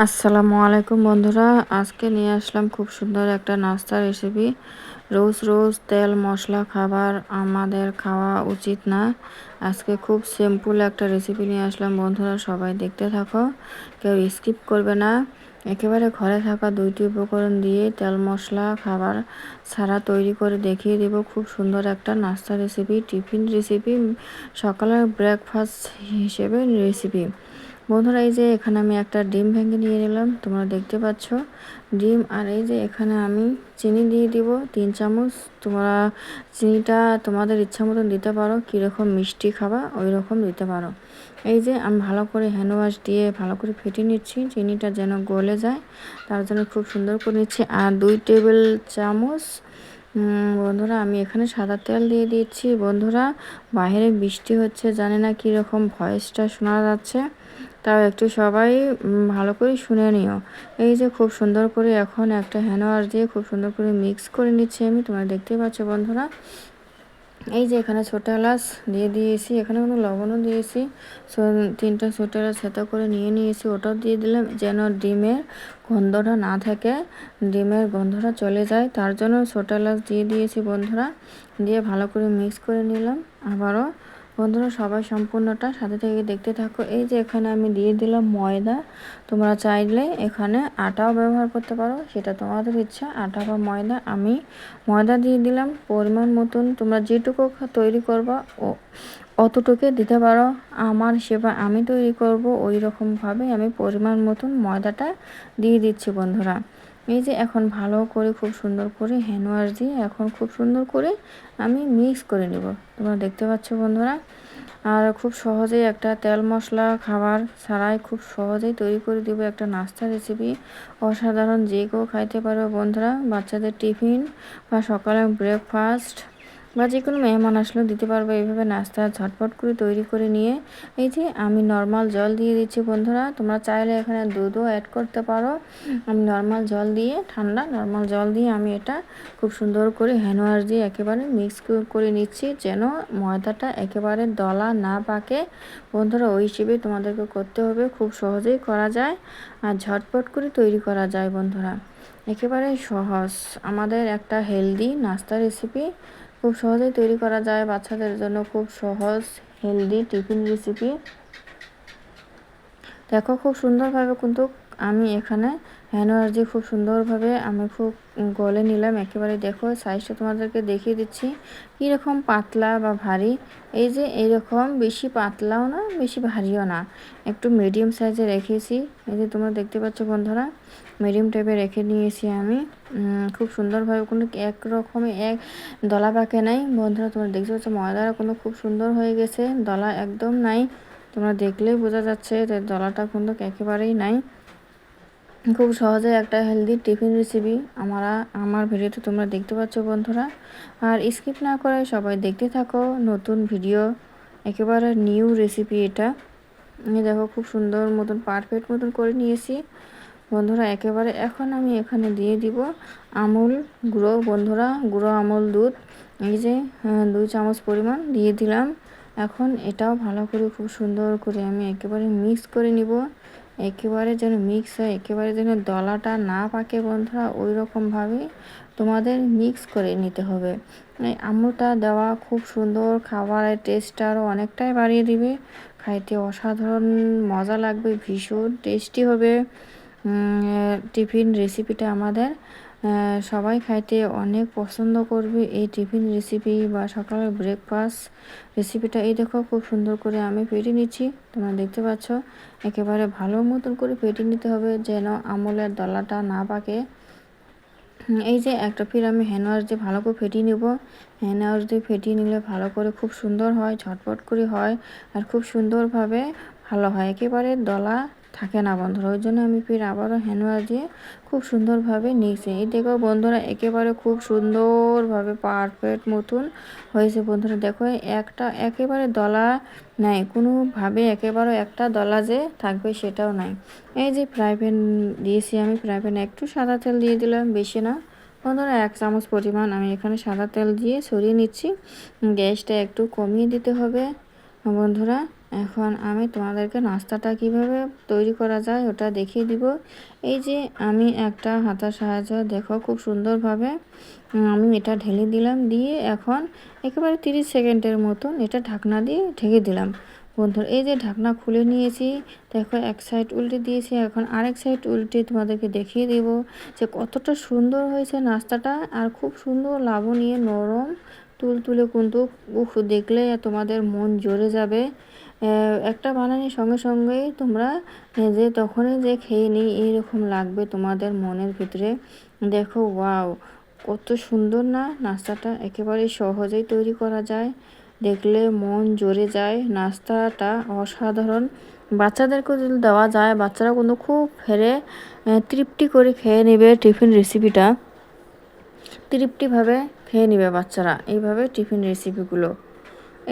আসসালামু আলাইকুম বন্ধুরা, আজকে নিয়ে আসলাম খুব সুন্দর একটা নাস্তা রেসিপি। রোজ রোজ তেল মশলা খাবার আমাদের খাওয়া উচিত না। আজকে খুব সিম্পল একটা রেসিপি নিয়ে আসলাম বন্ধুরা, সবাই দেখতে থাকো, কেউ স্কিপ করবে না। একেবারে ঘরে থাকা দুইটি উপকরণ দিয়ে তেল মশলা খাবার ছাড়া তৈরি করে দেখিয়ে দেব খুব সুন্দর একটা নাস্তা রেসিপি, টিফিন রেসিপি, সকালের ব্রেকফাস্ট হিসেবে রেসিপি। বন্ধুরা, এই যে এখানে আমি একটা ডিম ভেঙে নিয়ে নিলাম, তোমরা দেখতে পাচ্ছ ডিম। আর এই যে এখানে আমি চিনি দিয়ে দিব 3 চামচ। তোমরা চিনিটা তোমাদের ইচ্ছা মতন দিতে পারো, কীরকম মিষ্টি খাবা ওই রকম দিতে পারো। এই যে আমি ভালো করে হ্যান্ড ওয়াশ দিয়ে ভালো করে ফেটে নিচ্ছি, চিনিটা যেন গলে যায় তার জন্য খুব সুন্দর করে নিচ্ছি। আর 2 টেবিল চামচ বন্ধুরা আমি এখানে সাদা তেল দিয়ে দিচ্ছি। বন্ধুরা, বাইরে বৃষ্টি হচ্ছে, জানি না কীরকম ভয়েসটা শোনা যাচ্ছে, তাও একটু সবাই ভালো করে শুনে নিও। এই যে খুব সুন্দর করে এখন একটা হ্যান্ড ওয়াশ দিয়ে খুব সুন্দর করে মিক্স করে নিচ্ছি আমি, তোমরা দেখতে পাচ্ছ বন্ধুরা। এই যে এখানে ছোটো এলাচ দিয়ে দিয়েছি, এখানে কোনো লবণও দিয়েছি। 3টা ছোটো এলাচ থেতো করে নিয়ে নিয়েছি, ওটাও দিয়ে দিলাম যেন ডিমের গন্ধটা না থাকে, ডিমের গন্ধটা চলে যায়, তার জন্য ছোটো এলাচ দিয়ে দিয়েছি বন্ধুরা। দিয়ে ভালো করে মিক্স করে নিলাম আবারও। বন্ধুরা, সবাই সম্পূর্ণটা সাথে থেকে দেখতে থাকো। এই যে এখানে আমি দিয়ে দিলাম ময়দা, তোমরা চাইলে এখানে আটাও ব্যবহার করতে পারো, সেটা তোমাদের ইচ্ছা, আটা বা ময়দা। আমি ময়দা দিয়ে দিলাম পরিমাণ মতন, তোমরা যেটুকু তৈরি করবা অতটুকু দিতে পারো। আমার সেবা আমি তৈরি করব ওই রকমভাবে আমি পরিমাণ মতন ময়দাটা দিয়ে দিচ্ছি বন্ধুরা। এই যে এখন ভালো করে খুব সুন্দর করে হ্যান্ড ওয়াশ দিয়ে এখন খুব সুন্দর করে আমি মিক্স করে নেব, তোমরা দেখতে পাচ্ছ বন্ধুরা। আর খুব সহজেই একটা তেল মশলা খাবার ছাড়াই খুব সহজেই তৈরি করে দিব একটা নাস্তা রেসিপি, অসাধারণ, যে কেউ খাইতে পারবে বন্ধুরা। বাচ্চাদের টিফিন বা সকালে ব্রেকফাস্ট বা যে কোনো মেহমান আসলেও দিতে পারবো এইভাবে নাস্তা ঝটপট করে তৈরি করে নিয়ে। এই যে আমি নর্মাল জল দিয়ে দিচ্ছি বন্ধুরা, তোমরা চাইলে এখানে দুধও অ্যাড করতে পারো। আমি নর্মাল জল দিয়ে, ঠান্ডা নর্মাল জল দিয়ে আমি এটা খুব সুন্দর করে হ্যান্ড ওয়াশ দিয়ে একেবারে মিক্স করে নিচ্ছি যেন ময়দাটা একেবারে দলা না পাকে বন্ধুরা। ওই হিসেবে তোমাদেরকে করতে হবে, খুব সহজেই করা যায় আর ঝটপট করে তৈরি করা যায় বন্ধুরা। একেবারে সহজ আমাদের একটা হেলদি নাস্তা রেসিপি, খুব সহজেই তৈরি করা যায়, বাচ্চাদের জন্য খুব সহজ হেলদি টিফিন রেসিপি। দেখো খুব সুন্দরভাবে কিন্তু আমি এখানে হ্যান্ড ওয়াশ দিয়ে খুব সুন্দরভাবে আমি খুব গলে নিলাম একেবারে। দেখো সাইজটা তোমাদেরকে দেখিয়ে দিচ্ছি কীরকম পাতলা বা ভারী। এই যে এইরকম বেশি পাতলাও না বেশি ভারীও না, একটু মিডিয়াম সাইজে রেখেছি। এই যে তোমরা দেখতে পাচ্ছ বন্ধুরা, মিডিয়াম টাইপে রেখে নিয়েছি আমি। খুব সুন্দরভাবে কোনো একরকমই এক দলা পাকে নাই বন্ধুরা, তোমরা দেখতে পাচ্ছ ময়দাটা কোনো খুব সুন্দর হয়ে গেছে, দলা একদম নাই, তোমরা দেখলেই বোঝা যাচ্ছে যে দলাটা কিন্তু একেবারেই নাই। খুব সহজে একটা হেলদি টিফিন রেসিপি আমার ভিডিওতে তোমরা দেখতে পাচ্ছ বন্ধুরা। আর স্কিপ না করে সবাই দেখতে থাকো, নতুন ভিডিও, একেবারে নিউ রেসিপি এটা। দেখো খুব সুন্দর মতন পারফেক্ট মতন করে নিয়েছি বন্ধুরা একেবারে। এখন আমি এখানে দিয়ে দিব আমুল গুঁড়ো বন্ধুরা, গুঁড়ো আমুল দুধ। এই যে 2 চামচ পরিমাণ দিয়ে দিলাম। এখন এটাও ভালো করে খুব সুন্দর করে আমি একেবারে মিক্স করে নিব, একেবারে যেন মিক্স হয়, একেবারে যেন দলাটা না পাকে বন্ধুরা, ওই রকমভাবে তোমাদের মিক্স করে নিতে হবে। এই আমুলটা দেওয়া খুব সুন্দর, খাবারের টেস্টটা আরও অনেকটাই বাড়িয়ে দিবে, খাইতে অসাধারণ মজা লাগবে, ভীষণ টেস্টি হবে। টিফিন রেসিপিটা আমাদের সবাই খাইতে অনেক পছন্দ করবে এই টিফিন রেসিপি বা সকালের ব্রেকফাস্ট রেসিপিটা। এই দেখো খুব সুন্দর করে আমি ফেটে নিচ্ছি, তোমরা দেখতে পাচ্ছ একেবারে ভালো মতন করে ফেটে নিতে হবে যেন আমুলের দলাটা না পাকে। এই যে একটা ফির আমি হ্যান্ড ওয়াশ দিয়ে ভালো করে ফেটিয়ে নেব, হ্যান্ড ওয়াশ দিয়ে ফেটিয়ে নিলে ভালো করে খুব সুন্দর হয়, ঝটপট করে হয় আর খুব সুন্দরভাবে ভালো হয়, একেবারে দলা থাকে না বন্ধুরা। ওই জন্য আমি ফির আবারও হ্যান্ড ওয়াশ দিয়ে খুব সুন্দরভাবে নিয়েছি। এই দেখো বন্ধুরা একেবারে খুব সুন্দরভাবে পারফেক্ট মতন হয়েছে বন্ধুরা। দেখো একটা একেবারে দলা নাই, কোনোভাবে একেবারে একটা দলা যে থাকবে সেটাও নাই। এই যে ফ্রাই প্যান দিয়েছি আমি, ফ্রাই প্যানে একটু সাদা তেল দিয়ে দিলাম, বেশি না বন্ধুরা, 1 চামচ পরিমাণ আমি এখানে সাদা তেল দিয়ে ছড়িয়ে নিচ্ছি। গ্যাসটা একটু কমিয়ে দিতে হবে বন্ধুরা। এখন আমি তোমাদেরকে নাস্তাটা কিভাবে তৈরি করা যায় ওটা দেখিয়ে দিব। এই যে আমি একটা হাতার সাহায্যে দেখো খুব সুন্দরভাবে আমি এটা ঢেলে দিলাম, দিয়ে এখন একেবারে 30 সেকেন্ডের মতন এটা ঢাকনা দিয়ে ঢেকে দিলাম। বন্ধুরা এই যে ঢাকনা খুলে নিয়েছি, দেখো এক সাইড উল্টে দিয়েছি, এখন আরেক সাইড উল্টে তোমাদেরকে দেখিয়ে দেব যে কতটা সুন্দর হয়েছে নাস্তাটা, আর খুব সুন্দর লাবণীয় নরম তুলতুলে, কিন্তু দেখলে তোমাদের মন জুড়ে যাবে। একটা বানানোর সঙ্গে সঙ্গেই তোমরা যে তখনই যে খেয়ে নিই এইরকম লাগবে তোমাদের মনের ভিতরে। দেখো ওয়াও, কত সুন্দর না নাস্তাটা, একেবারে সহজেই তৈরি করা যায়, দেখলে মন জুড়ে যায়। নাস্তাটা অসাধারণ, বাচ্চাদেরকেও যদি দেওয়া যায় বাচ্চারা কিন্তু খুব তৃপ্তি করে খেয়ে নেবে। টিফিন রেসিপিটা তৃপ্তিভাবে খেয়ে নেবে বাচ্চারা এইভাবে টিফিন রেসিপিগুলো।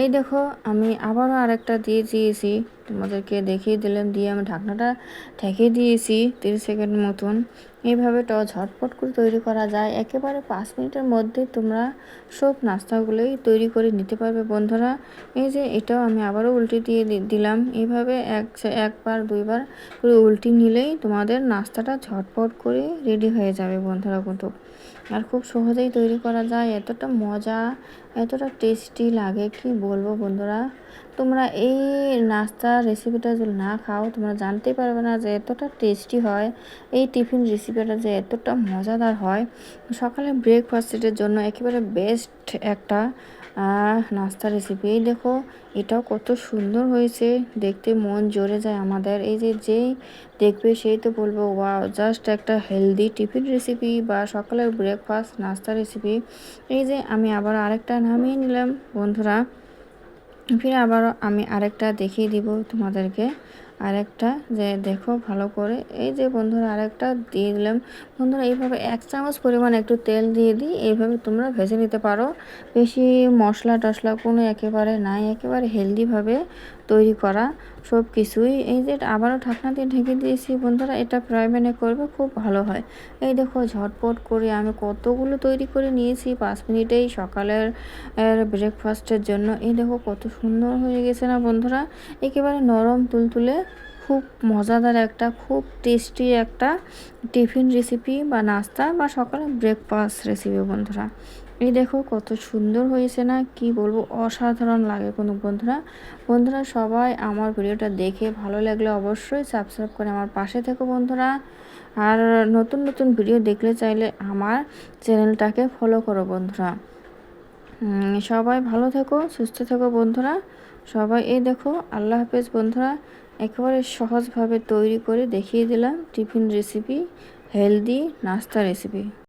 এই দেখো আমি আবারও আরেকটা দিয়ে দিয়েছি, তোমাদেরকে দেখিয়ে দিলাম, দিয়ে আমি ঢাকনাটা ঢেকে দিয়েছি 30 সেকেন্ড মতন। এইভাবে ঝটপট করে তৈরি করা যায়, একেবারে 5 মিনিটের মধ্যে তোমরা সব নাস্তাগুলোই তৈরি করে নিতে পারবে বন্ধুরা। এই যে এটাও আমি আবারও উল্টে দিয়ে দিলাম, এইভাবে একবার দুইবার করে উল্টে নিলেই তোমাদের নাস্তাটা ঝটপট করে রেডি হয়ে যাবে বন্ধুরা। কিন্তু আর খুব সহজেই তৈরি করা যায়, এতটা মজা এতটা টেস্টি লাগে কি বলবো বন্ধুরা। তোমরা এই নাস্তার রেসিপিটা যদি না খাও তোমরা জানতেই পারবে না যে এতটা টেস্টি হয়, এই টিফিন রেসিপিটা যে এতটা মজাদার হয়। সকালে ব্রেকফাস্টের জন্য একেবারে বেস্ট একটা নাস্তা রেসিপি। এই দেখো এটাও কত সুন্দর হয়েছে, দেখতে মন জুড়ে যায় আমাদের। এই যে যেই দেখবে সেই তো বলবো ওয়াও, জাস্ট একটা হেলদি টিফিন রেসিপি বা সকালের ব্রেকফাস্ট নাস্তা রেসিপি। এই যে আমি আবার আরেকটা নামিয়ে নিলাম বন্ধুরা, ফির আবারও আমি আরেকটা দেখিয়ে দিব তোমাদেরকে, আরেকটা যে দেখো ভালো করে। এই যে বন্ধুরা আরেকটা দিয়ে দিলাম বন্ধুরা। এইভাবে 1 চামচ পরিমাণ একটু তেল দিয়ে দিই, এইভাবে তোমরা ভেজে নিতে পারো, বেশি মশলা টশলা কোনো একেবারে নাই, একেবারে হেলদিভাবে তৈরি করা সব কিছুই। এই যে আবারও ঢাকনা দিয়ে ঢেকে দিয়েছি বন্ধুরা, এটা ফ্রাই প্যানে করবে খুব ভালো হয়। এই দেখো ঝটপট করে আমি কতগুলো তৈরি করে নিয়েছি 5 মিনিটেই সকালের ব্রেকফাস্টের জন্য। এই দেখো কত সুন্দর হয়ে গেছে না বন্ধুরা, একেবারে নরম তুলতুলে, খুব মজাদার একটা খুব টেস্টি একটা টিফিন রেসিপি বা নাস্তা বা সকালে ব্রেকফাস্ট রেসিপি বন্ধুরা। এই দেখো কত সুন্দর হয়েছে না, কি বলবো, অসাধারণ লাগে কোনো বন্ধুরা। বন্ধুরা সবাই আমার ভিডিওটা দেখে ভালো লাগলে অবশ্যই সাবস্ক্রাইব করে আমার পাশে থেকো বন্ধুরা। আর নতুন নতুন ভিডিও দেখলে চাইলে আমার চ্যানেলটাকে ফলো করো বন্ধুরা। সবাই ভালো থেকো সুস্থ থেকো বন্ধুরা সবাই। এই দেখো আল্লাহ হাফেজ বন্ধুরা, একেবারে সহজভাবে তৈরি করে দেখিয়ে দিলাম টিফিন রেসিপি, হেলদি নাস্তা রেসিপি।